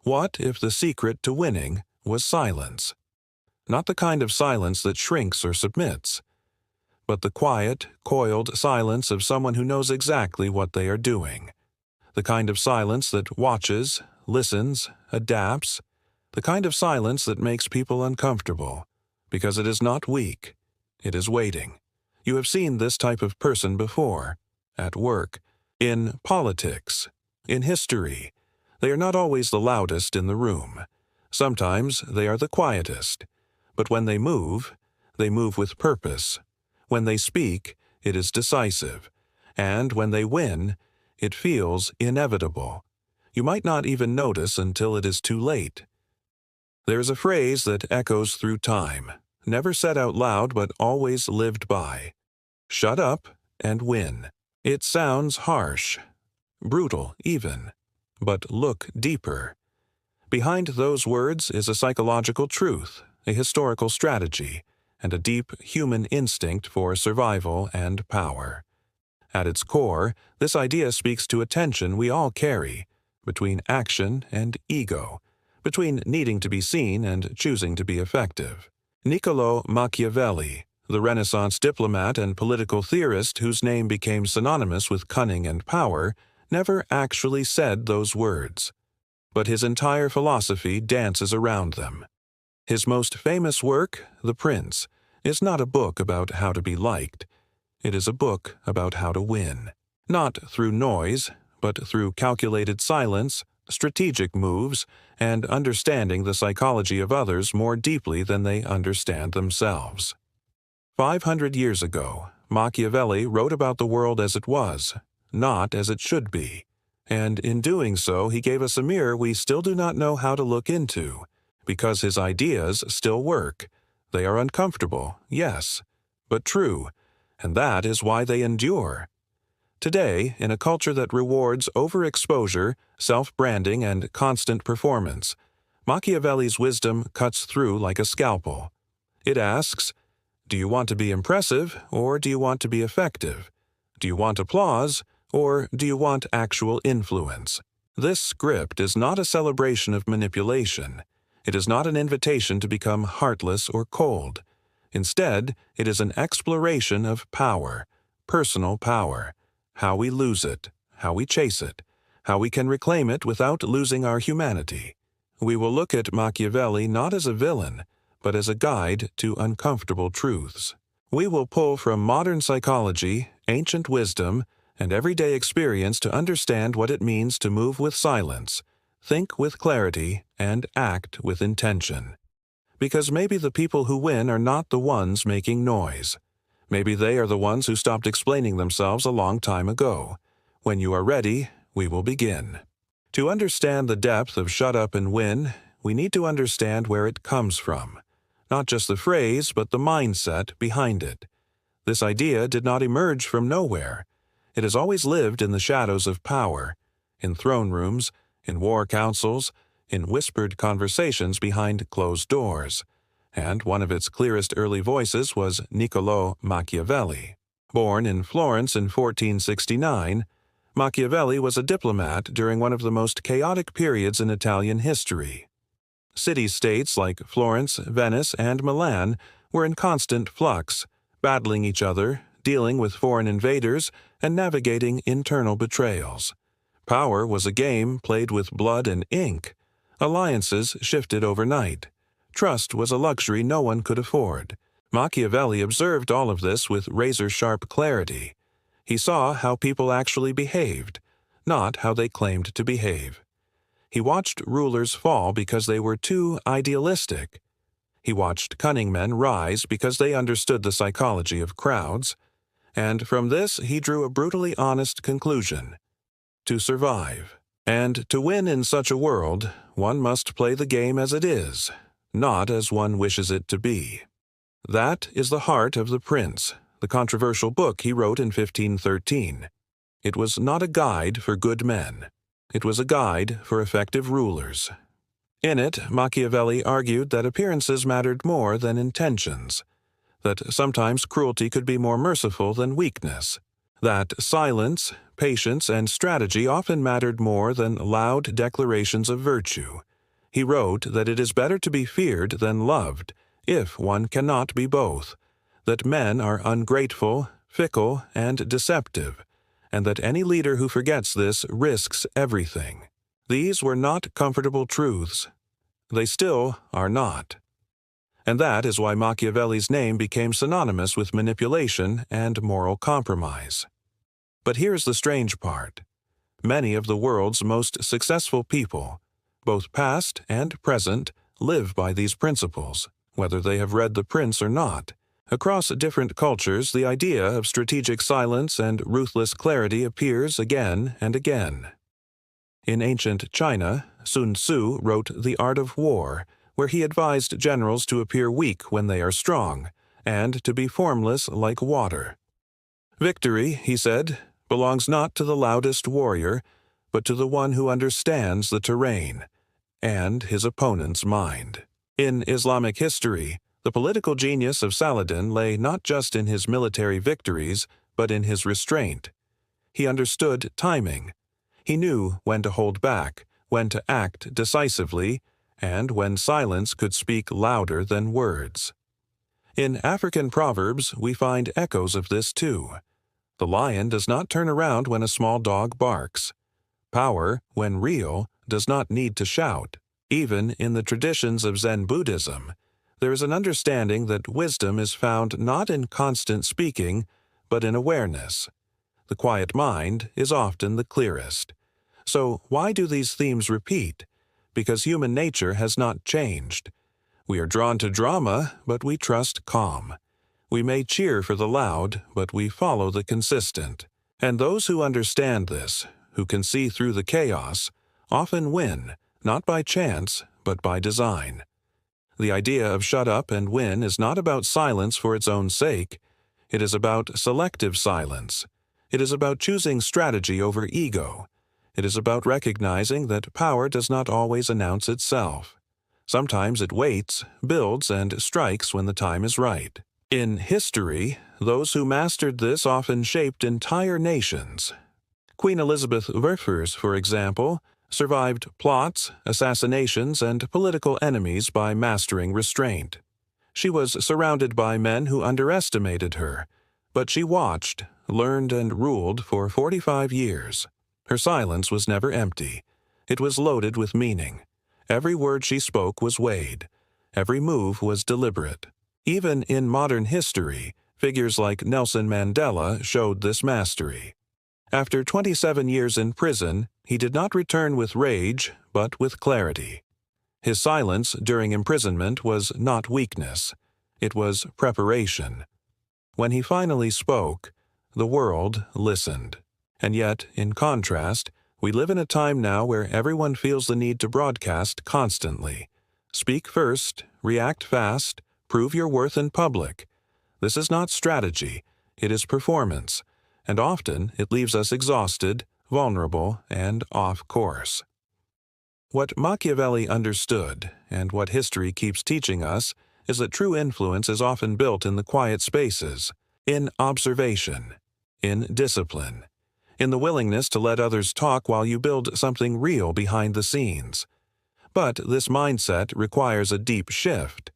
What if the secret to winning was silence? Not the kind of silence that shrinks or submits, but the quiet, coiled silence of someone who knows exactly what they are doing. The kind of silence that watches, listens, adapts. The kind of silence that makes people uncomfortable, because it is not weak, it is waiting. You have seen this type of person before, at work, in politics, in history. They are not always the loudest in the room. Sometimes they are the quietest. But when they move with purpose. When they speak, it is decisive. And when they win, it feels inevitable. You might not even notice until it is too late. There is a phrase that echoes through time, never said out loud but always lived by. Shut up and win. It sounds harsh, brutal even, but look deeper. Behind those words is a psychological truth, a historical strategy, and a deep human instinct for survival and power. At its core, this idea speaks to a tension we all carry, between action and ego, between needing to be seen and choosing to be effective. Niccolò Machiavelli, the Renaissance diplomat and political theorist whose name became synonymous with cunning and power, never actually said those words, but his entire philosophy dances around them. His most famous work, The Prince, is not a book about how to be liked. It is a book about how to win. Not through noise, but through calculated silence, strategic moves, and understanding the psychology of others more deeply than they understand themselves. 500 years ago, Machiavelli wrote about the world as it was, not as it should be. And in doing so, he gave us a mirror we still do not know how to look into, because his ideas still work. They are uncomfortable, yes, but true, and that is why they endure. Today, in a culture that rewards overexposure, self-branding, and constant performance, Machiavelli's wisdom cuts through like a scalpel. It asks, do you want to be impressive, or do you want to be effective? Do you want applause, or do you want actual influence? This script is not a celebration of manipulation. It is not an invitation to become heartless or cold. Instead, it is an exploration of power, personal power, how we lose it, how we chase it, how we can reclaim it without losing our humanity. We will look at Machiavelli not as a villain, but as a guide to uncomfortable truths. We will pull from modern psychology, ancient wisdom, and everyday experience to understand what it means to move with silence, think with clarity, and act with intention. Because maybe the people who win are not the ones making noise. Maybe they are the ones who stopped explaining themselves a long time ago. When you are ready, we will begin. To understand the depth of shut up and win, we need to understand where it comes from. Not just the phrase, but the mindset behind it. This idea did not emerge from nowhere. It has always lived in the shadows of power, in throne rooms, in war councils, in whispered conversations behind closed doors. And one of its clearest early voices was Niccolò Machiavelli. Born in Florence in 1469, Machiavelli was a diplomat during one of the most chaotic periods in Italian history. City-states like Florence, Venice, and Milan were in constant flux, battling each other, dealing with foreign invaders, and navigating internal betrayals. Power was a game played with blood and ink. Alliances shifted overnight. Trust was a luxury no one could afford. Machiavelli observed all of this with razor-sharp clarity. He saw how people actually behaved, not how they claimed to behave. He watched rulers fall because they were too idealistic. He watched cunning men rise because they understood the psychology of crowds. And from this he drew a brutally honest conclusion. To survive, and to win in such a world, one must play the game as it is, not as one wishes it to be. That is the heart of The Prince, the controversial book he wrote in 1513. It was not a guide for good men. It was a guide for effective rulers. In it, Machiavelli argued that appearances mattered more than intentions, that sometimes cruelty could be more merciful than weakness, that silence, patience, and strategy often mattered more than loud declarations of virtue, He wrote that it is better to be feared than loved, if one cannot be both, that men are ungrateful, fickle, and deceptive, and that any leader who forgets this risks everything. These were not comfortable truths. They still are not. And that is why Machiavelli's name became synonymous with manipulation and moral compromise. But here's the strange part. Many of the world's most successful people, both past and present, live by these principles, whether they have read The Prince or not. Across different cultures, the idea of strategic silence and ruthless clarity appears again and again. In ancient China, Sun Tzu wrote The Art of War, where he advised generals to appear weak when they are strong, and to be formless like water. Victory, he said, belongs not to the loudest warrior, but to the one who understands the terrain and his opponent's mind. In Islamic history, the political genius of Saladin lay not just in his military victories, but in his restraint. He understood timing. He knew when to hold back, when to act decisively, and when silence could speak louder than words. In African proverbs, we find echoes of this too. The lion does not turn around when a small dog barks. Power, when real, does not need to shout. Even in the traditions of Zen Buddhism, there is an understanding that wisdom is found not in constant speaking, but in awareness. The quiet mind is often the clearest. So why do these themes repeat? Because human nature has not changed. We are drawn to drama, but we trust calm. We may cheer for the loud, but we follow the consistent. And those who understand this, who can see through the chaos, often win, not by chance, but by design. The idea of shut up and win is not about silence for its own sake. It is about selective silence. It is about choosing strategy over ego. It is about recognizing that power does not always announce itself. Sometimes it waits, builds, and strikes when the time is right. In history, those who mastered this often shaped entire nations. Queen Elizabeth Verfers, for example, survived plots, assassinations, and political enemies by mastering restraint. She was surrounded by men who underestimated her, but she watched, learned, and ruled for 45 years. Her silence was never empty. It was loaded with meaning. Every word she spoke was weighed. Every move was deliberate. Even in modern history, figures like Nelson Mandela showed this mastery. After 27 years in prison, he did not return with rage, but with clarity. His silence during imprisonment was not weakness. It was preparation. When he finally spoke, the world listened. And yet, in contrast, we live in a time now where everyone feels the need to broadcast constantly. Speak first, react fast, prove your worth in public. This is not strategy, it is performance, and often it leaves us exhausted, vulnerable, and off course. What Machiavelli understood, and what history keeps teaching us, is that true influence is often built in the quiet spaces, in observation, in discipline, in the willingness to let others talk while you build something real behind the scenes. But this mindset requires a deep shift.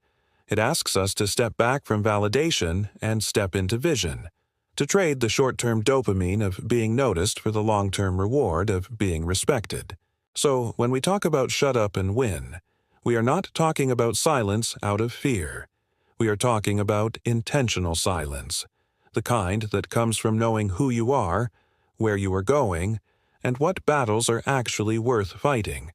It asks us to step back from validation and step into vision, to trade the short-term dopamine of being noticed for the long-term reward of being respected. So, when we talk about shut up and win, we are not talking about silence out of fear. We are talking about intentional silence, the kind that comes from knowing who you are, where you are going, and what battles are actually worth fighting.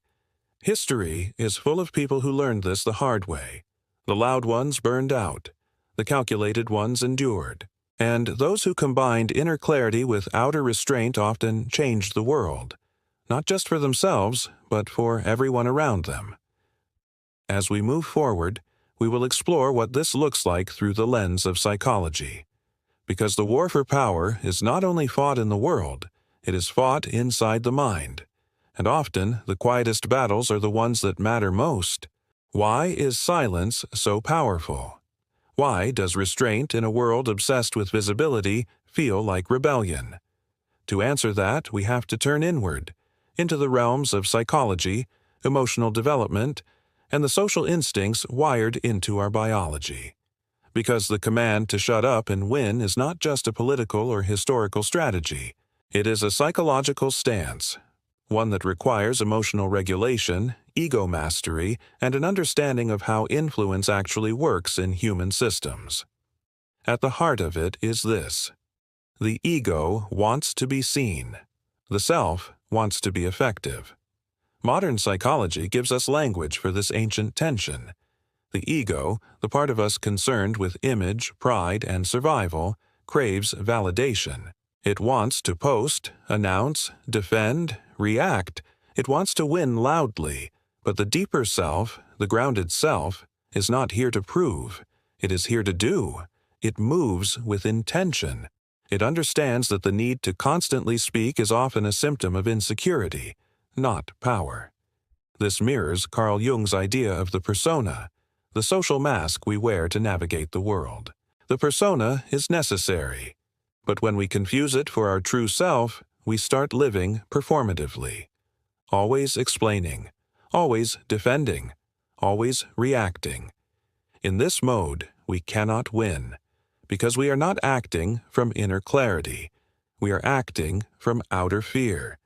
History is full of people who learned this the hard way. The loud ones burned out. The calculated ones endured. And those who combined inner clarity with outer restraint often changed the world, not just for themselves, but for everyone around them. As we move forward, we will explore what this looks like through the lens of psychology. Because the war for power is not only fought in the world, it is fought inside the mind. And often, the quietest battles are the ones that matter most. Why is silence so powerful? Why does restraint in a world obsessed with visibility feel like rebellion? To answer that, we have to turn inward, into the realms of psychology, emotional development, and the social instincts wired into our biology. Because the command to shut up and win is not just a political or historical strategy. It is a psychological stance, one that requires emotional regulation, ego mastery, and an understanding of how influence actually works in human systems. At the heart of it is this: the ego wants to be seen. The self wants to be effective. Modern psychology gives us language for this ancient tension. The ego, the part of us concerned with image, pride, and survival, craves validation. It wants to post, announce, defend, react. It wants to win loudly. But the deeper self, the grounded self, is not here to prove. It is here to do. It moves with intention. It understands that the need to constantly speak is often a symptom of insecurity, not power. This mirrors Carl Jung's idea of the persona, the social mask we wear to navigate the world. The persona is necessary, but when we confuse it for our true self, we start living performatively, always explaining, always defending, always reacting. In this mode, we cannot win, because we are not acting from inner clarity. We are acting from outer fear.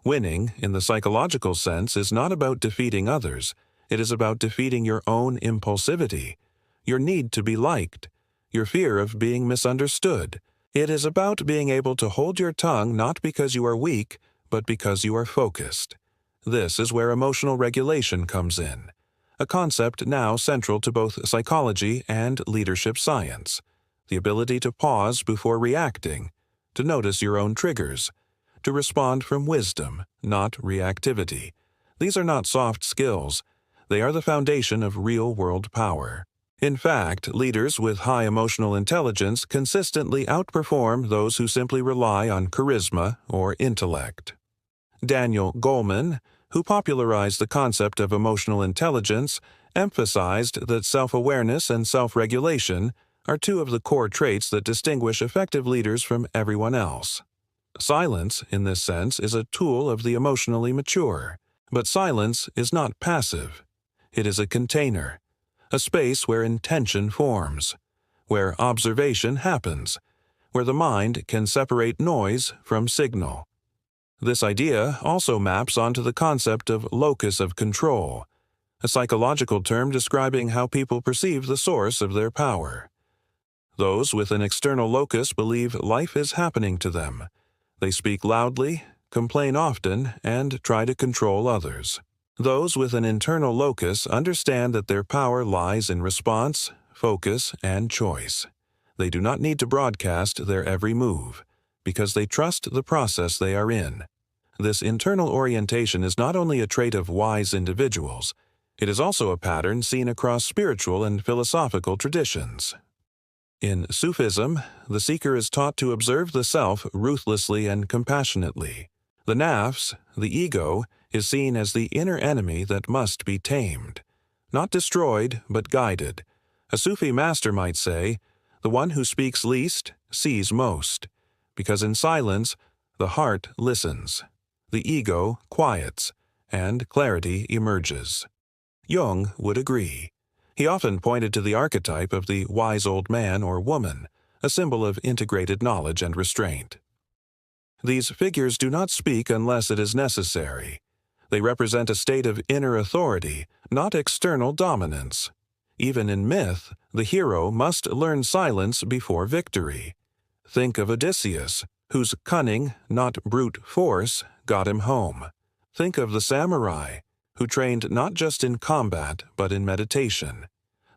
Winning, in the psychological sense, is not about defeating others. It is about defeating your own impulsivity, your need to be liked, your fear of being misunderstood. It is about being able to hold your tongue not because you are weak, but because you are focused. This is where emotional regulation comes in, a concept now central to both psychology and leadership science. The ability to pause before reacting, to notice your own triggers, to respond from wisdom, not reactivity. These are not soft skills. They are the foundation of real-world power. In fact, leaders with high emotional intelligence consistently outperform those who simply rely on charisma or intellect. Daniel Goleman, who popularized the concept of emotional intelligence, emphasized that self-awareness and self-regulation are two of the core traits that distinguish effective leaders from everyone else. Silence, in this sense, is a tool of the emotionally mature, but silence is not passive. It is a container, a space where intention forms, where observation happens, where the mind can separate noise from signal. This idea also maps onto the concept of locus of control, a psychological term describing how people perceive the source of their power. Those with an external locus believe life is happening to them. They speak loudly, complain often, and try to control others. Those with an internal locus understand that their power lies in response, focus, and choice. They do not need to broadcast their every move, because they trust the process they are in. This internal orientation is not only a trait of wise individuals, it is also a pattern seen across spiritual and philosophical traditions. In Sufism, the seeker is taught to observe the self ruthlessly and compassionately. The nafs, the ego, is seen as the inner enemy that must be tamed. Not destroyed, but guided. A Sufi master might say, the one who speaks least sees most, because in silence, the heart listens. The ego quiets, and clarity emerges. Jung would agree. He often pointed to the archetype of the wise old man or woman, a symbol of integrated knowledge and restraint. These figures do not speak unless it is necessary. They represent a state of inner authority, not external dominance. Even in myth, the hero must learn silence before victory. Think of Odysseus, whose cunning, not brute force, got him home. Think of the samurai, who trained not just in combat but in meditation.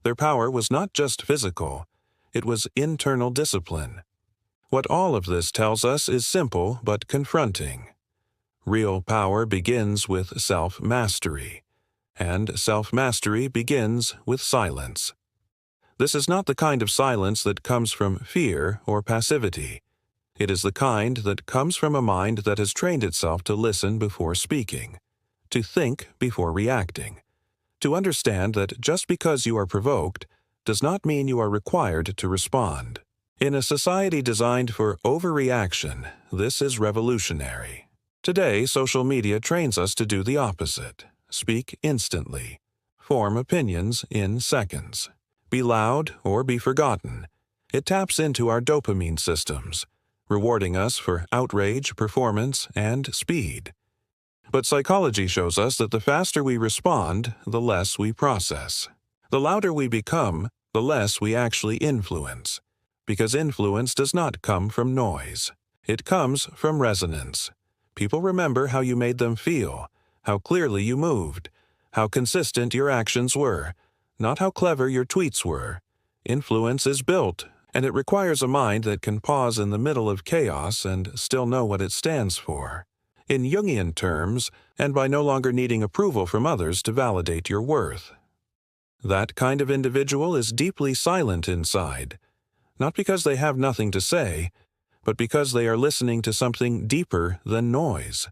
Their power was not just physical, it was internal discipline. What all of this tells us is simple but confronting. Real power begins with self-mastery, and self-mastery begins with silence. This is not the kind of silence that comes from fear or passivity. It is the kind that comes from a mind that has trained itself to listen before speaking, to think before reacting, to understand that just because you are provoked does not mean you are required to respond. In a society designed for overreaction, this is revolutionary. Today, social media trains us to do the opposite, speak instantly, form opinions in seconds. Be loud or be forgotten. It taps into our dopamine systems, rewarding us for outrage, performance, and speed. But psychology shows us that the faster we respond, the less we process. The louder we become, the less we actually influence, because influence does not come from noise. It comes from resonance. People remember how you made them feel, how clearly you moved, how consistent your actions were, not how clever your tweets were. Influence is built, and it requires a mind that can pause in the middle of chaos and still know what it stands for. In Jungian terms, and by no longer needing approval from others to validate your worth. That kind of individual is deeply silent inside, not because they have nothing to say, but because they are listening to something deeper than noise.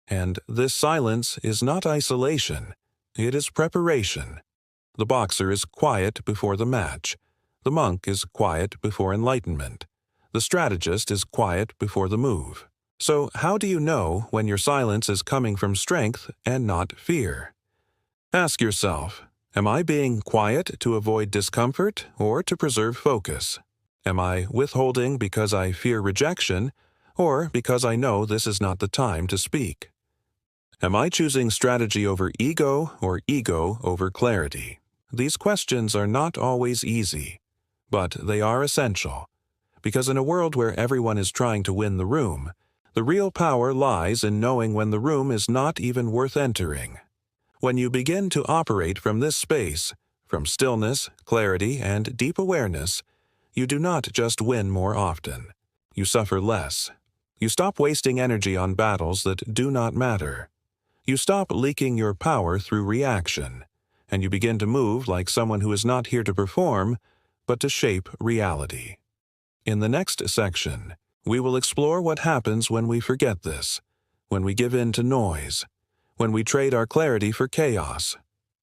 And this silence is not isolation, it is preparation. The boxer is quiet before the match. The monk is quiet before enlightenment. The strategist is quiet before the move. So how do you know when your silence is coming from strength and not fear? Ask yourself, am I being quiet to avoid discomfort or to preserve focus? Am I withholding because I fear rejection or because I know this is not the time to speak? Am I choosing strategy over ego or ego over clarity? These questions are not always easy, but they are essential, because in a world where everyone is trying to win the room, the real power lies in knowing when the room is not even worth entering. When you begin to operate from this space, from stillness, clarity, and deep awareness, you do not just win more often. You suffer less. You stop wasting energy on battles that do not matter. You stop leaking your power through reaction, and you begin to move like someone who is not here to perform, but to shape reality. In the next section, we will explore what happens when we forget this, when we give in to noise, when we trade our clarity for chaos.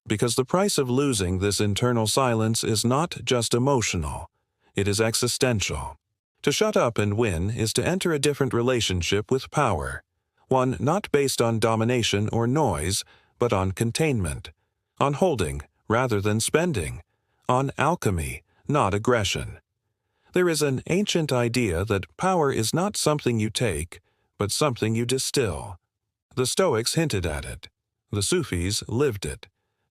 Because the price of losing this internal silence is not just emotional, it is existential. To shut up and win is to enter a different relationship with power, one not based on domination or noise, but on containment, on holding rather than spending, on alchemy, not aggression. There is an ancient idea that power is not something you take, but something you distill. The Stoics hinted at it. The Sufis lived it.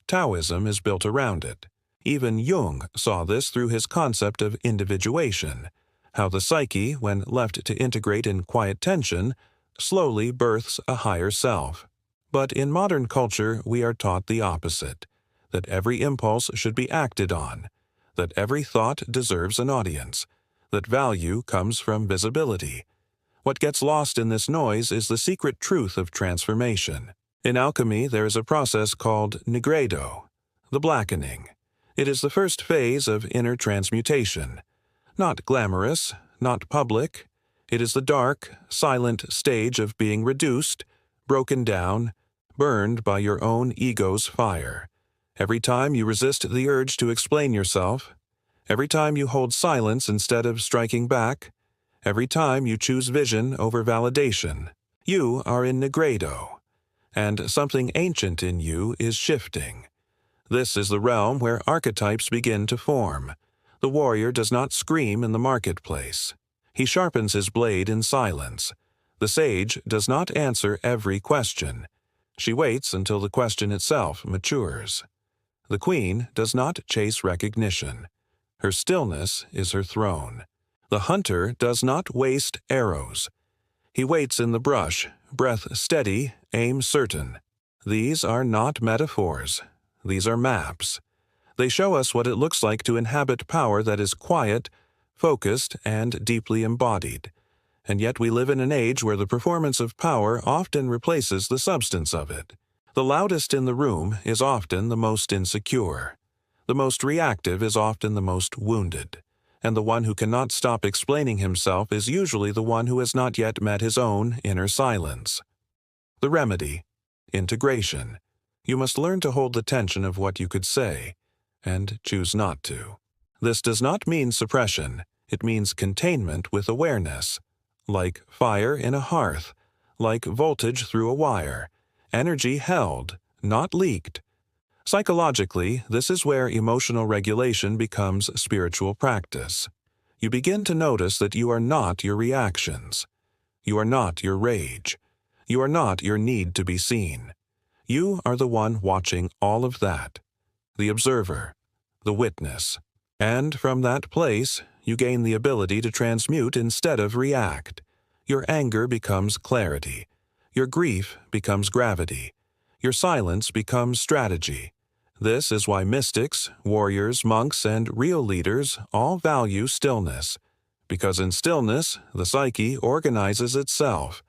Taoism is built around it. Even Jung saw this through his concept of individuation, how the psyche, when left to integrate in quiet tension, slowly births a higher self. But in modern culture, we are taught the opposite, that every impulse should be acted on, that every thought deserves an audience, that value comes from visibility. What gets lost in this noise is the secret truth of transformation. In alchemy, there is a process called nigredo, the blackening. It is the first phase of inner transmutation. Not glamorous, not public. It is the dark, silent stage of being reduced, broken down, burned by your own ego's fire. Every time you resist the urge to explain yourself, every time you hold silence instead of striking back, every time you choose vision over validation, you are in nigredo, and something ancient in you is shifting. This is the realm where archetypes begin to form. The warrior does not scream in the marketplace. He sharpens his blade in silence. The sage does not answer every question. She waits until the question itself matures. The queen does not chase recognition. Her stillness is her throne. The hunter does not waste arrows. He waits in the brush, breath steady, aim certain. These are not metaphors. These are maps. They show us what it looks like to inhabit power that is quiet, focused, and deeply embodied. And yet we live in an age where the performance of power often replaces the substance of it. The loudest in the room is often the most insecure. The most reactive is often the most wounded. And the one who cannot stop explaining himself is usually the one who has not yet met his own inner silence. The remedy: integration. You must learn to hold the tension of what you could say, and choose not to. This does not mean suppression. It means containment with awareness. Like fire in a hearth, like voltage through a wire, energy held, not leaked. Psychologically, this is where emotional regulation becomes spiritual practice. You begin to notice that you are not your reactions. You are not your rage. You are not your need to be seen. You are the one watching all of that, the observer, the witness. And from that place, you gain the ability to transmute instead of react. Your anger becomes clarity. Your grief becomes gravity. Your silence becomes strategy. This is why mystics, warriors, monks, and real leaders all value stillness. Because in stillness, the psyche organizes itself.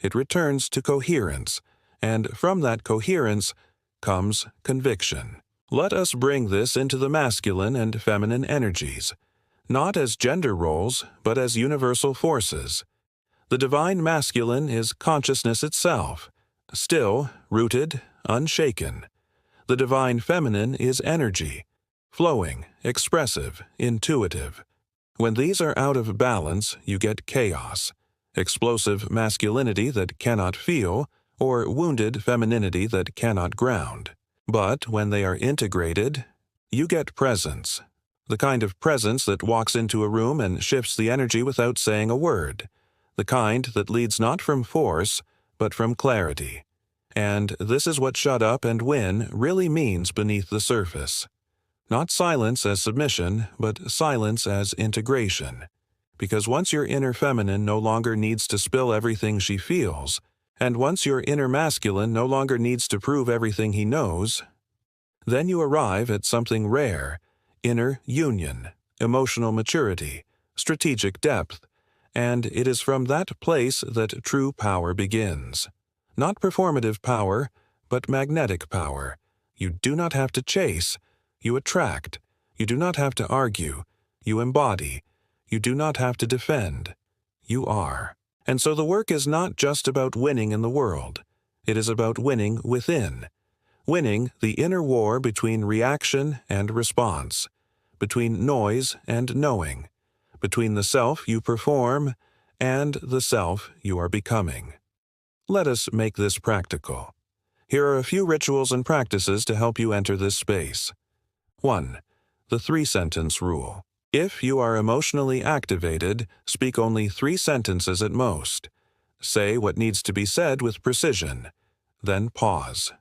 It returns to coherence, and from that coherence comes conviction. Let us bring this into the masculine and feminine energies, not as gender roles, but as universal forces. The divine masculine is consciousness itself, still, rooted, unshaken. The divine feminine is energy, flowing, expressive, intuitive. When these are out of balance, you get chaos, explosive masculinity that cannot feel, or wounded femininity that cannot ground. But when they are integrated, you get presence, the kind of presence that walks into a room and shifts the energy without saying a word, the kind that leads not from force, but from clarity. And this is what shut up and win really means beneath the surface. Not silence as submission, but silence as integration. Because once your inner feminine no longer needs to spill everything she feels, and once your inner masculine no longer needs to prove everything he knows, then you arrive at something rare, inner union, emotional maturity, strategic depth, and it is from that place that true power begins. Not performative power, but magnetic power. You do not have to chase, you attract. You do not have to argue, you embody. You do not have to defend, you are. And so the work is not just about winning in the world. It is about winning within. Winning the inner war between reaction and response, between noise and knowing, between the self you perform and the self you are becoming. Let us make this practical. Here are a few rituals and practices to help you enter this space. 1. The 3-sentence rule. If you are emotionally activated, speak only 3 sentences at most. Say what needs to be said with precision. Then pause.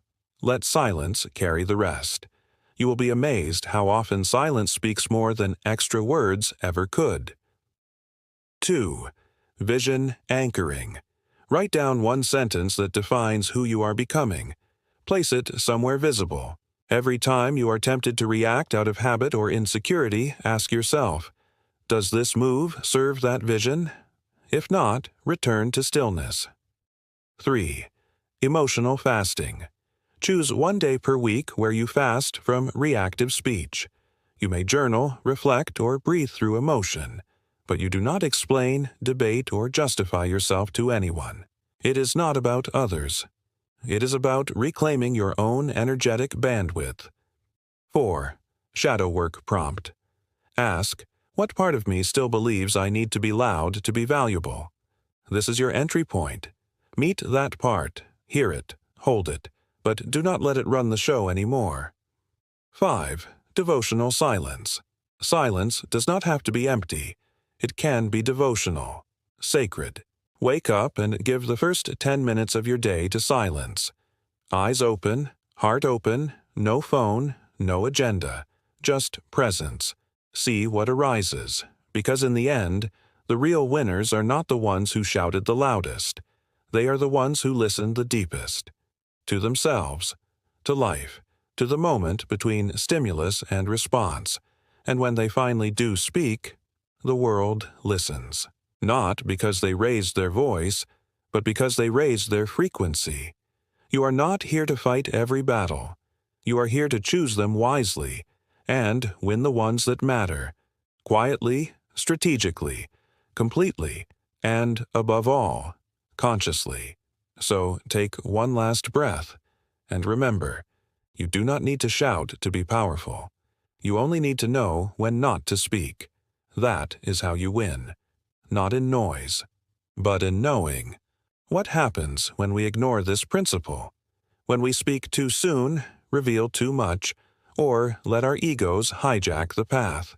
Let silence carry the rest. You will be amazed how often silence speaks more than extra words ever could. 2. Vision anchoring. Write down 1 sentence that defines who you are becoming. Place it somewhere visible. Every time you are tempted to react out of habit or insecurity, ask yourself, does this move serve that vision? If not, return to stillness. 3. Emotional fasting. Choose 1 day per week where you fast from reactive speech. You may journal, reflect, or breathe through emotion, but you do not explain, debate, or justify yourself to anyone. It is not about others. It is about reclaiming your own energetic bandwidth. 4. Shadow work prompt. Ask, what part of me still believes I need to be loud to be valuable? This is your entry point. Meet that part, hear it, hold it, but do not let it run the show anymore. 5. Devotional silence. Silence does not have to be empty. It can be devotional, sacred. Wake up and give the first 10 minutes of your day to silence. Eyes open, heart open, no phone, no agenda, just presence. See what arises, because in the end, the real winners are not the ones who shouted the loudest. They are the ones who listened the deepest. To themselves, to life, to the moment between stimulus and response. And when they finally do speak, the world listens. Not because they raised their voice, but because they raised their frequency. You are not here to fight every battle. You are here to choose them wisely and win the ones that matter, quietly, strategically, completely, and, above all, consciously. So take 1 last breath, and remember, you do not need to shout to be powerful. You only need to know when not to speak. That is how you win. Not in noise, but in knowing. What happens when we ignore this principle? When we speak too soon, reveal too much, or let our egos hijack the path.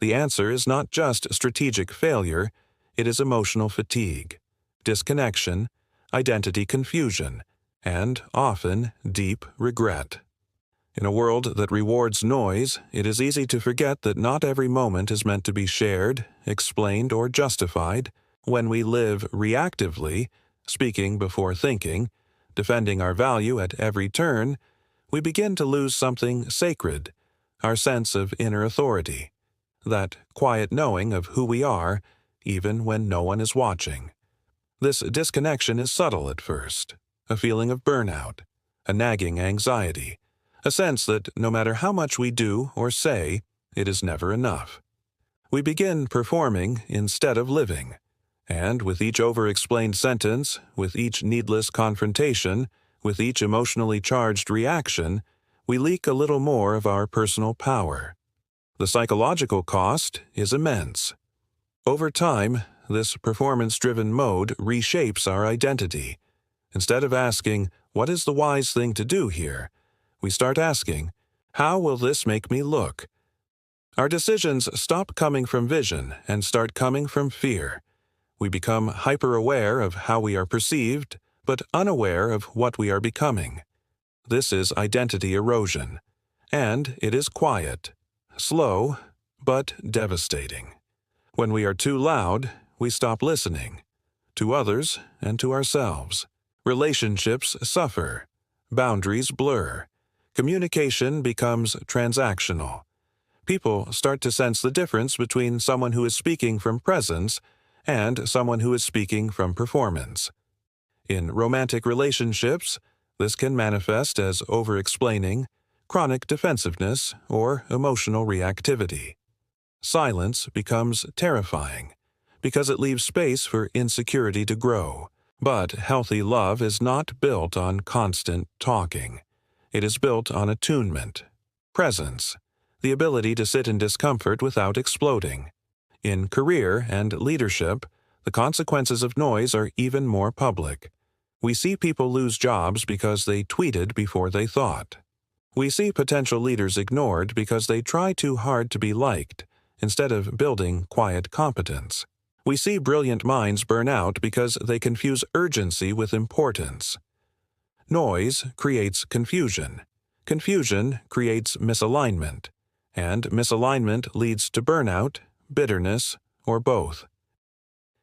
The answer is not just strategic failure, it is emotional fatigue, disconnection, identity confusion, and often deep regret. In a world that rewards noise, it is easy to forget that not every moment is meant to be shared, explained, or justified. When we live reactively, speaking before thinking, defending our value at every turn, we begin to lose something sacred, our sense of inner authority, that quiet knowing of who we are, even when no one is watching. This disconnection is subtle at first, a feeling of burnout, a nagging anxiety, a sense that no matter how much we do or say, it is never enough. We begin performing instead of living, and with each over-explained sentence, with each needless confrontation, with each emotionally charged reaction, we leak a little more of our personal power. The psychological cost is immense. Over time, this performance-driven mode reshapes our identity. Instead of asking, "What is the wise thing to do here?" we start asking, "How will this make me look?" Our decisions stop coming from vision and start coming from fear. We become hyper-aware of how we are perceived, but unaware of what we are becoming. This is identity erosion, and it is quiet, slow, but devastating. When we are too loud, we stop listening, to others and to ourselves. Relationships suffer, boundaries blur, communication becomes transactional. People start to sense the difference between someone who is speaking from presence and someone who is speaking from performance. In romantic relationships, this can manifest as over-explaining, chronic defensiveness, or emotional reactivity. Silence becomes terrifying because it leaves space for insecurity to grow. But healthy love is not built on constant talking. It is built on attunement, presence, the ability to sit in discomfort without exploding. In career and leadership, the consequences of noise are even more public. We see people lose jobs because they tweeted before they thought. We see potential leaders ignored because they try too hard to be liked, instead of building quiet competence. We see brilliant minds burn out because they confuse urgency with importance. Noise creates confusion. Confusion creates misalignment. And misalignment leads to burnout, bitterness, or both.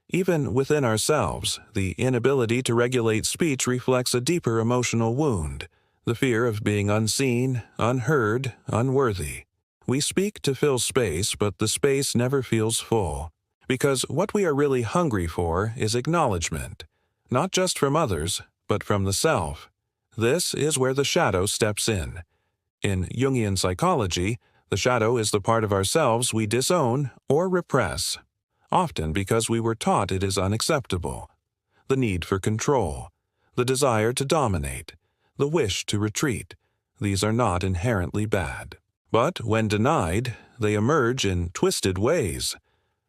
Even within ourselves, the inability to regulate speech reflects a deeper emotional wound, the fear of being unseen, unheard, unworthy. We speak to fill space, but the space never feels full. Because what we are really hungry for is acknowledgement, not just from others, but from the self. This is where the shadow steps in. In Jungian psychology, the shadow is the part of ourselves we disown or repress, often because we were taught it is unacceptable. The need for control, the desire to dominate, the wish to retreat, these are not inherently bad. But when denied, they emerge in twisted ways.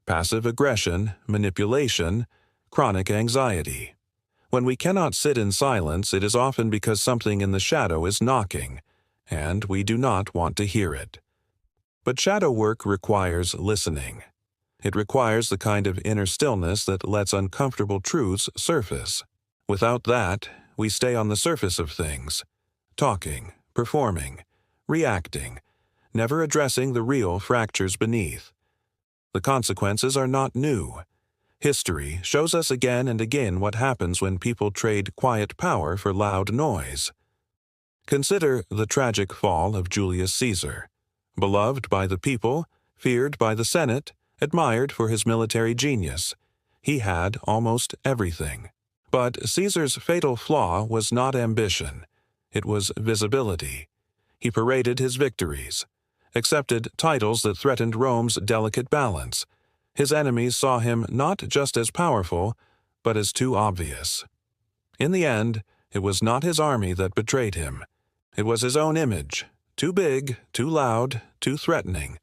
Passive aggression, manipulation, chronic anxiety. When we cannot sit in silence, it is often because something in the shadow is knocking, and we do not want to hear it. But shadow work requires listening. It requires the kind of inner stillness that lets uncomfortable truths surface. Without that, we stay on the surface of things, talking, performing, reacting, never addressing the real fractures beneath. The consequences are not new. History shows us again and again what happens when people trade quiet power for loud noise. Consider the tragic fall of Julius Caesar. Beloved by the people, feared by the Senate, admired for his military genius, he had almost everything. But Caesar's fatal flaw was not ambition. It was visibility. He paraded his victories, accepted titles that threatened Rome's delicate balance. His enemies saw him not just as powerful, but as too obvious. In the end, it was not his army that betrayed him. It was his own image, too big, too loud, too threatening.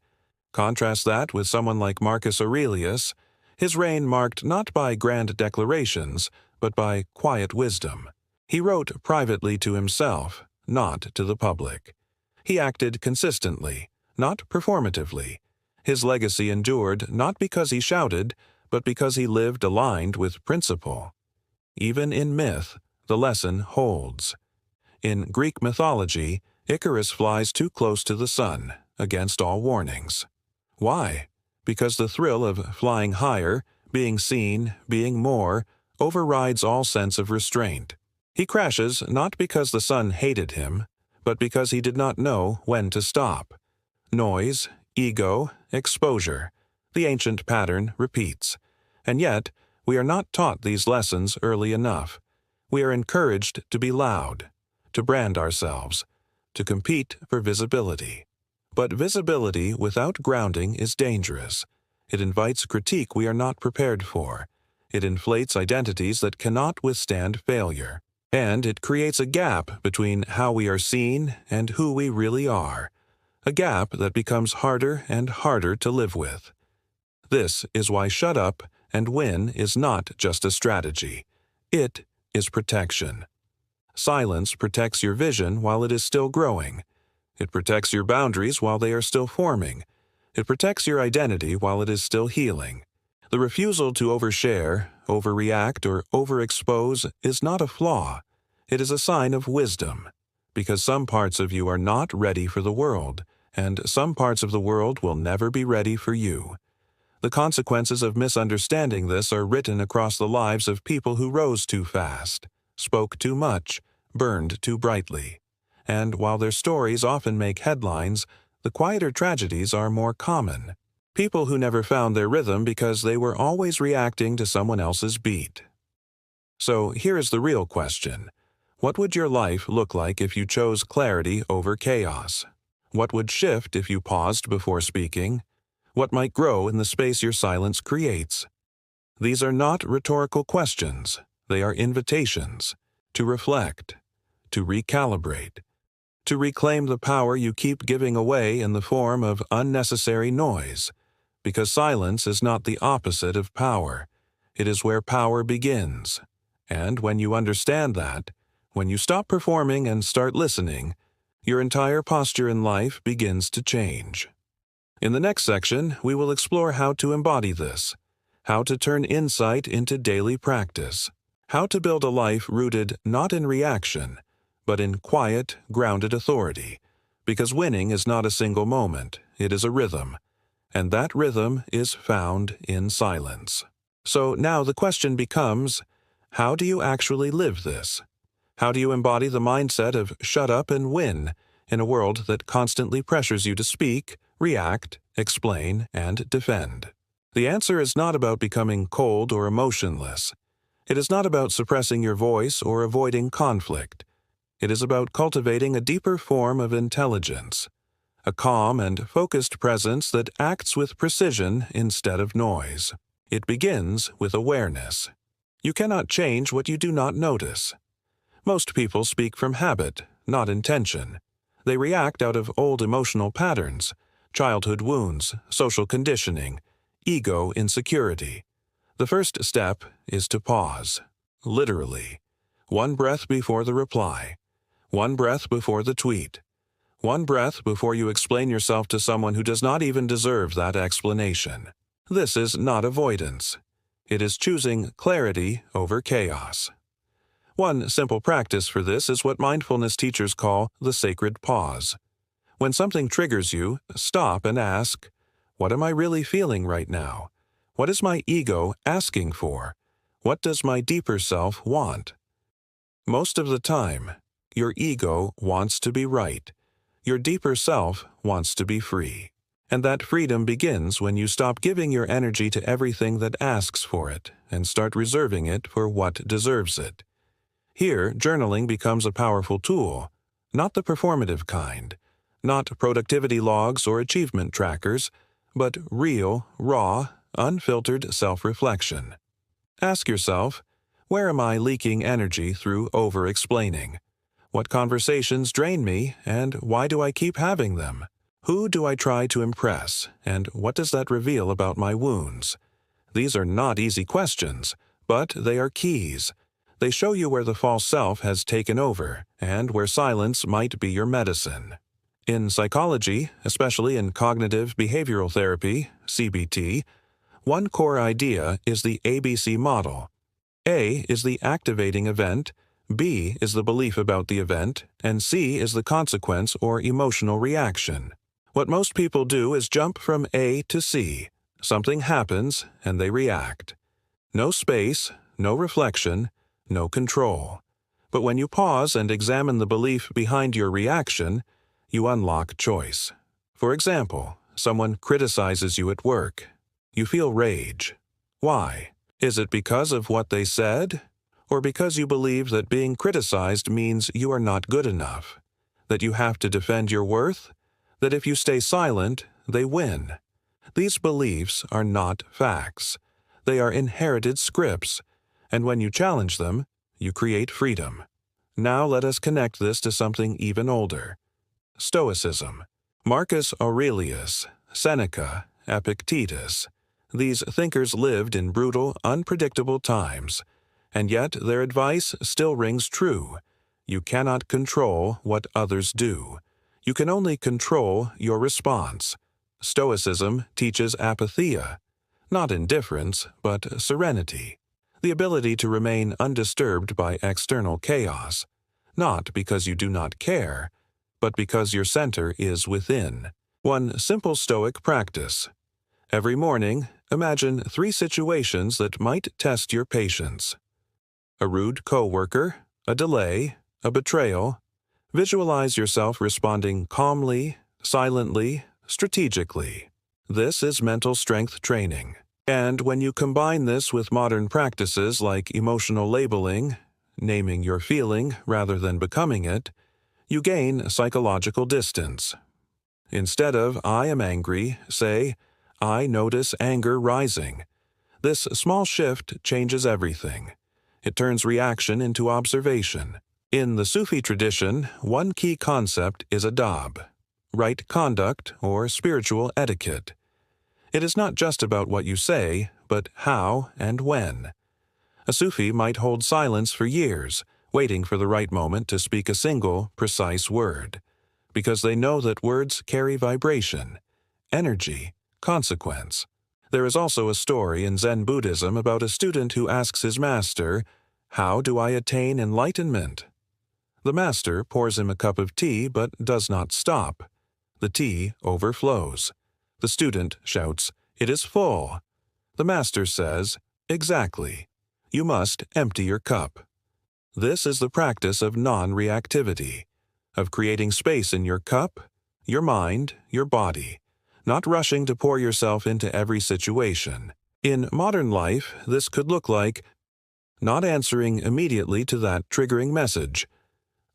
Contrast that with someone like Marcus Aurelius, his reign marked not by grand declarations, but by quiet wisdom. He wrote privately to himself, not to the public. He acted consistently, not performatively. His legacy endured not because he shouted, but because he lived aligned with principle. Even in myth, the lesson holds. In Greek mythology, Icarus flies too close to the sun, against all warnings. Why? Because the thrill of flying higher, being seen, being more, overrides all sense of restraint. He crashes not because the sun hated him, but because he did not know when to stop. Noise, ego, exposure. The ancient pattern repeats. And yet, we are not taught these lessons early enough. We are encouraged to be loud, to brand ourselves, to compete for visibility. But visibility without grounding is dangerous. It invites critique we are not prepared for. It inflates identities that cannot withstand failure. And it creates a gap between how we are seen and who we really are. A gap that becomes harder and harder to live with. This is why shut up and win is not just a strategy. It is protection. Silence protects your vision while it is still growing. It protects your boundaries while they are still forming. It protects your identity while it is still healing. The refusal to overshare, overreact, or overexpose is not a flaw. It is a sign of wisdom, because some parts of you are not ready for the world, and some parts of the world will never be ready for you. The consequences of misunderstanding this are written across the lives of people who rose too fast, spoke too much, burned too brightly. And while their stories often make headlines, the quieter tragedies are more common. People who never found their rhythm because they were always reacting to someone else's beat. So here is the real question. What would your life look like if you chose clarity over chaos? What would shift if you paused before speaking? What might grow in the space your silence creates? These are not rhetorical questions. They are invitations to reflect, to recalibrate, to reclaim the power you keep giving away in the form of unnecessary noise. Because silence is not the opposite of power. It is where power begins. And when you understand that, when you stop performing and start listening, your entire posture in life begins to change. In the next section, we will explore how to embody this, how to turn insight into daily practice, how to build a life rooted not in reaction, but in quiet, grounded authority, because winning is not a single moment, it is a rhythm. And that rhythm is found in silence. So now the question becomes, how do you actually live this? How do you embody the mindset of shut up and win in a world that constantly pressures you to speak, react, explain, and defend? The answer is not about becoming cold or emotionless. It is not about suppressing your voice or avoiding conflict. It is about cultivating a deeper form of intelligence. A calm and focused presence that acts with precision instead of noise. It begins with awareness. You cannot change what you do not notice. Most people speak from habit, not intention. They react out of old emotional patterns, childhood wounds, social conditioning, ego insecurity. The first step is to pause, literally. One breath before the reply. One breath before the tweet. One breath before you explain yourself to someone who does not even deserve that explanation. This is not avoidance. It is choosing clarity over chaos. One simple practice for this is what mindfulness teachers call the sacred pause. When something triggers you, stop and ask, what am I really feeling right now? What is my ego asking for? What does my deeper self want? Most of the time, your ego wants to be right. Your deeper self wants to be free. And that freedom begins when you stop giving your energy to everything that asks for it and start reserving it for what deserves it. Here, journaling becomes a powerful tool, not the performative kind, not productivity logs or achievement trackers, but real, raw, unfiltered self-reflection. Ask yourself, where am I leaking energy through over-explaining? What conversations drain me, and why do I keep having them? Who do I try to impress, and what does that reveal about my wounds? These are not easy questions, but they are keys. They show you where the false self has taken over and where silence might be your medicine. In psychology, especially in cognitive behavioral therapy, CBT, one core idea is the ABC model. A is the activating event, B is the belief about the event, and C is the consequence or emotional reaction. What most people do is jump from A to C. Something happens, and they react. No space, no reflection, no control. But when you pause and examine the belief behind your reaction, you unlock choice. For example, someone criticizes you at work. You feel rage. Why? Is it because of what they said? Or because you believe that being criticized means you are not good enough? That you have to defend your worth? That if you stay silent, they win? These beliefs are not facts. They are inherited scripts, and when you challenge them, you create freedom. Now let us connect this to something even older. Stoicism. Marcus Aurelius, Seneca, Epictetus. These thinkers lived in brutal, unpredictable times, and yet their advice still rings true. You cannot control what others do. You can only control your response. Stoicism teaches apatheia, not indifference, but serenity, the ability to remain undisturbed by external chaos, not because you do not care, but because your center is within. One simple Stoic practice. Every morning, imagine 3 situations that might test your patience. A rude coworker, a delay, a betrayal. Visualize yourself responding calmly, silently, strategically. This is mental strength training. And when you combine this with modern practices like emotional labeling, naming your feeling rather than becoming it, you gain psychological distance. Instead of "I am angry," say, "I notice anger rising." This small shift changes everything. It turns reaction into observation. In the Sufi tradition, one key concept is adab, right conduct or spiritual etiquette. It is not just about what you say, but how and when. A Sufi might hold silence for years, waiting for the right moment to speak a single, precise word, because they know that words carry vibration, energy, consequence. There is also a story in Zen Buddhism about a student who asks his master, "How do I attain enlightenment?" The master pours him a cup of tea but does not stop. The tea overflows. The student shouts, "It is full." The master says, "Exactly. You must empty your cup." This is the practice of non-reactivity, of creating space in your cup, your mind, your body, not rushing to pour yourself into every situation. In modern life, this could look like not answering immediately to that triggering message,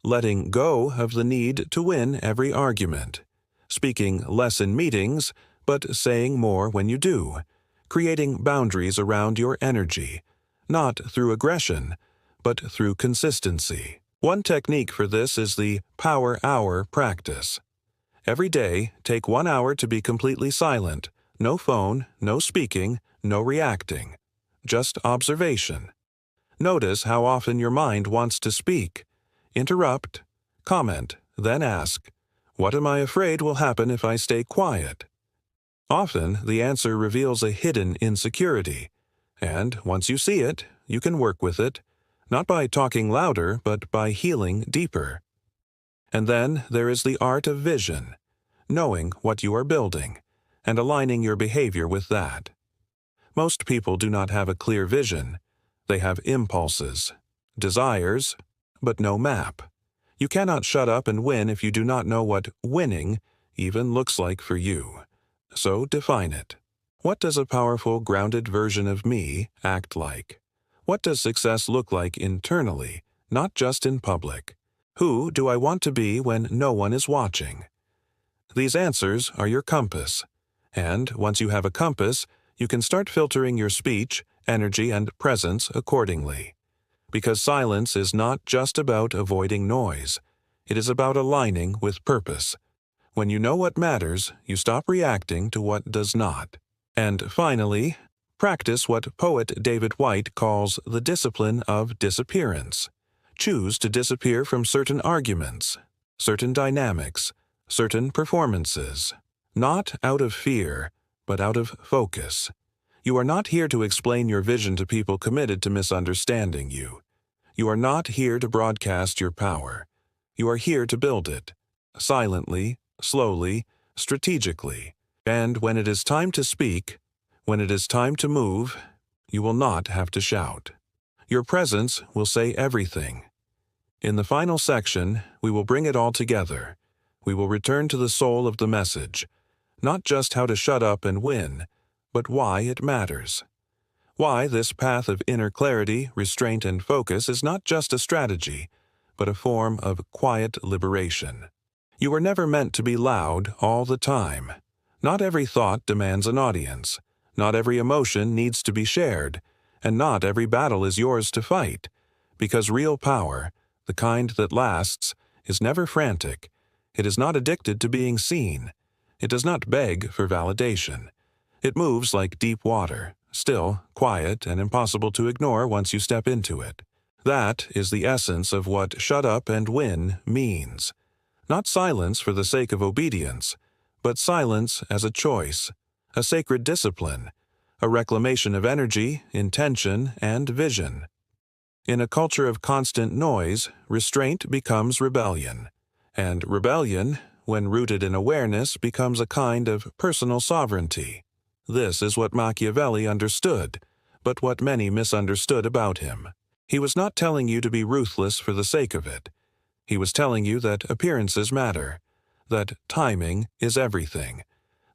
letting go of the need to win every argument, speaking less in meetings, but saying more when you do, creating boundaries around your energy, not through aggression, but through consistency. One technique for this is the power hour practice. Every day, take 1 hour to be completely silent, no phone, no speaking, no reacting, just observation. Notice how often your mind wants to speak. Interrupt, comment, then ask, "What am I afraid will happen if I stay quiet?" Often, the answer reveals a hidden insecurity, and once you see it, you can work with it, not by talking louder, but by healing deeper. And then there is the art of vision, knowing what you are building, and aligning your behavior with that. Most people do not have a clear vision. They have impulses, desires, but no map. You cannot shut up and win if you do not know what winning even looks like for you. So define it. What does a powerful, grounded version of me act like? What does success look like internally, not just in public? Who do I want to be when no one is watching? These answers are your compass. And once you have a compass, you can start filtering your speech, energy, and presence accordingly. Because silence is not just about avoiding noise. It is about aligning with purpose. When you know what matters, you stop reacting to what does not. And finally, Practice what poet David Whyte calls the discipline of disappearance. Choose to disappear from certain arguments, certain dynamics, certain performances. Not out of fear, but out of focus. You are not here to explain your vision to people committed to misunderstanding you. You are not here to broadcast your power. You are here to build it, silently, slowly, strategically. And when it is time to speak, when it is time to move, you will not have to shout. Your presence will say everything. In the final section, we will bring it all together. We will return to the soul of the message, not just how to shut up and win, but why it matters. Why this path of inner clarity, restraint, and focus is not just a strategy, but a form of quiet liberation. You were never meant to be loud all the time. Not every thought demands an audience. Not every emotion needs to be shared, and not every battle is yours to fight, because real power, the kind that lasts, is never frantic. It is not addicted to being seen. It does not beg for validation. It moves like deep water, still, quiet, and impossible to ignore once you step into it. That is the essence of what shut up and win means. Not silence for the sake of obedience, but silence as a choice, a sacred discipline, a reclamation of energy, intention, and vision. In a culture of constant noise, restraint becomes rebellion. And rebellion, when rooted in awareness, becomes a kind of personal sovereignty. This is what Machiavelli understood, but what many misunderstood about him. He was not telling you to be ruthless for the sake of it. He was telling you that appearances matter, that timing is everything,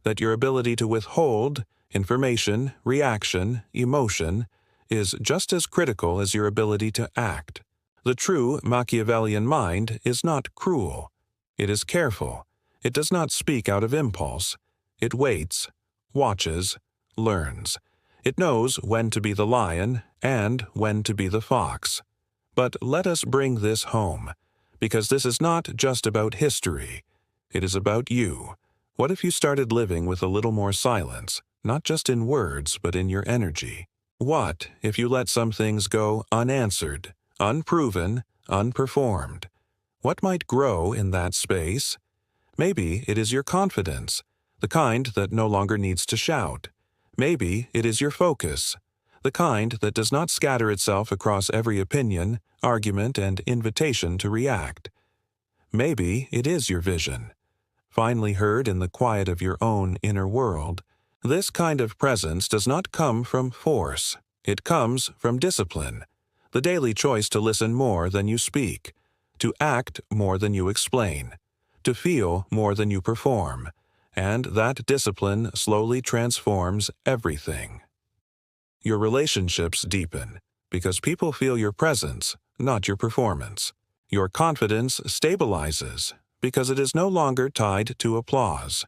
that your ability to withhold information, reaction, emotion is just as critical as your ability to act. The true Machiavellian mind is not cruel. It is careful. It does not speak out of impulse. It waits, watches, learns. It knows when to be the lion and when to be the fox. But let us bring this home, because this is not just about history. It is about you. What if you started living with a little more silence, not just in words, but in your energy? What if you let some things go unanswered, unproven, unperformed? What might grow in that space? Maybe it is your confidence, the kind that no longer needs to shout. Maybe it is your focus, the kind that does not scatter itself across every opinion, argument, and invitation to react. Maybe it is your vision, finally heard in the quiet of your own inner world. This kind of presence does not come from force. It comes from discipline, the daily choice to listen more than you speak, to act more than you explain, to feel more than you perform, and that discipline slowly transforms everything. Your relationships deepen because people feel your presence, not your performance. Your confidence stabilizes because it is no longer tied to applause.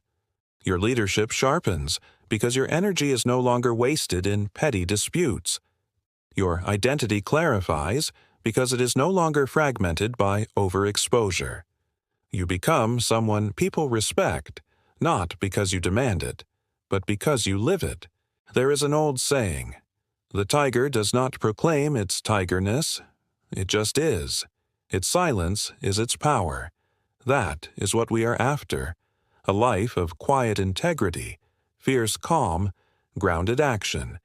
Your leadership sharpens because your energy is no longer wasted in petty disputes. Your identity clarifies because it is no longer fragmented by overexposure. You become someone people respect, not because you demand it, but because you live it. There is an old saying, "The tiger does not proclaim its tigerness, it just is. Its silence is its power." That is what we are after, a life of quiet integrity, fierce calm, grounded action,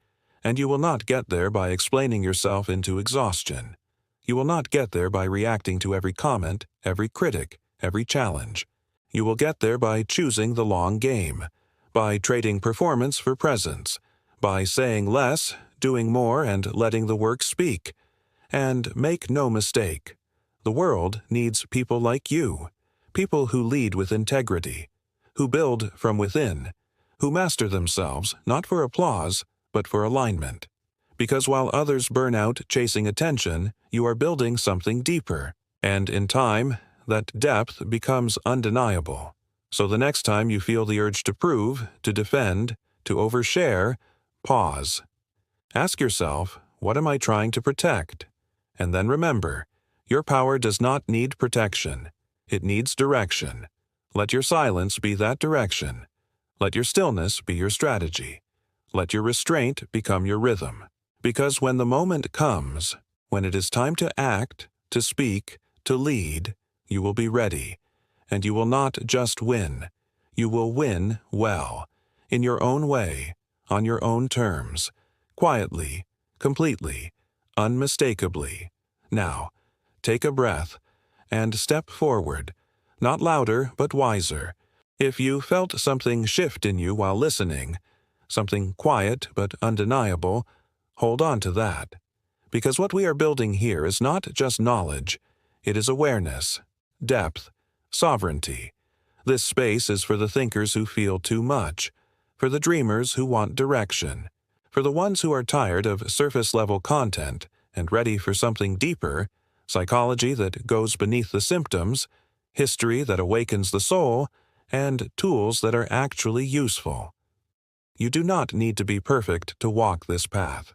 and you will not get there by explaining yourself into exhaustion. You will not get there by reacting to every comment, every critic, every challenge. You will get there by choosing the long game, by trading performance for presence, by saying less, doing more, and letting the work speak. And make no mistake, the world needs people like you, people who lead with integrity, who build from within, who master themselves not for applause, but for alignment. Because while others burn out chasing attention, you are building something deeper, and in time, that depth becomes undeniable. So the next time you feel the urge to prove, to defend, to overshare, pause. Ask yourself, what am I trying to protect? And then remember, your power does not need protection. It needs direction. Let your silence be that direction. Let your stillness be your strategy. Let your restraint become your rhythm. Because when the moment comes, when it is time to act, to speak, to lead, you will be ready. And you will not just win. You will win well, in your own way, on your own terms, quietly, completely, unmistakably. Now, take a breath and step forward, not louder but wiser. If you felt something shift in you while listening, something quiet but undeniable, hold on to that. Because what we are building here is not just knowledge, it is awareness, depth, sovereignty. This space is for the thinkers who feel too much, for the dreamers who want direction, for the ones who are tired of surface-level content and ready for something deeper, psychology that goes beneath the symptoms, history that awakens the soul, and tools that are actually useful. You do not need to be perfect to walk this path.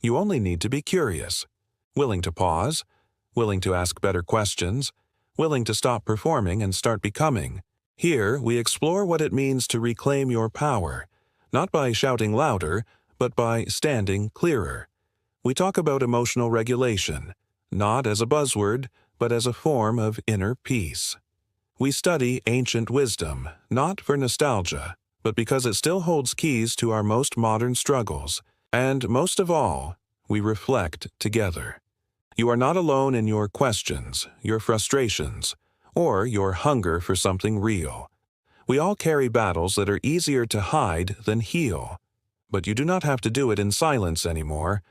You only need to be curious, willing to pause, willing to ask better questions, willing to stop performing and start becoming. Here, we explore what it means to reclaim your power, not by shouting louder, but by standing clearer. We talk about emotional regulation, not as a buzzword, but as a form of inner peace. We study ancient wisdom, not for nostalgia, but because it still holds keys to our most modern struggles. And most of all, we reflect together. You are not alone in your questions, your frustrations, or your hunger for something real. We all carry battles that are easier to hide than heal. But you do not have to do it in silence anymore,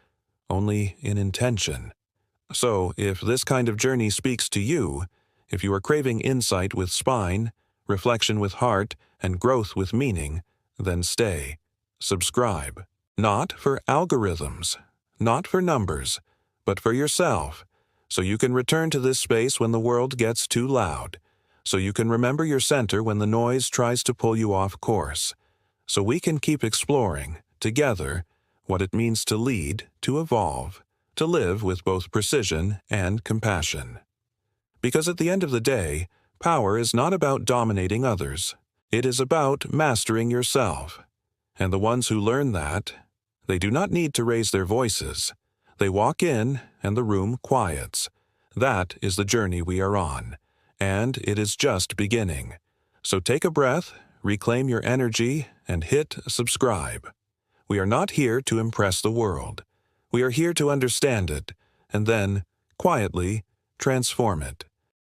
only in intention. So, if this kind of journey speaks to you, if you are craving insight with spine, reflection with heart, and growth with meaning, then stay. Subscribe. Not for algorithms, not for numbers, but for yourself, so you can return to this space when the world gets too loud, so you can remember your center when the noise tries to pull you off course, so we can keep exploring, together, what it means to lead, to evolve, to live with both precision and compassion. Because at the end of the day, power is not about dominating others. It is about mastering yourself. And the ones who learn that, they do not need to raise their voices. They walk in, and the room quiets. That is the journey we are on, and it is just beginning. So take a breath, reclaim your energy, and hit subscribe. We are not here to impress the world. We are here to understand it, and then, quietly, transform it.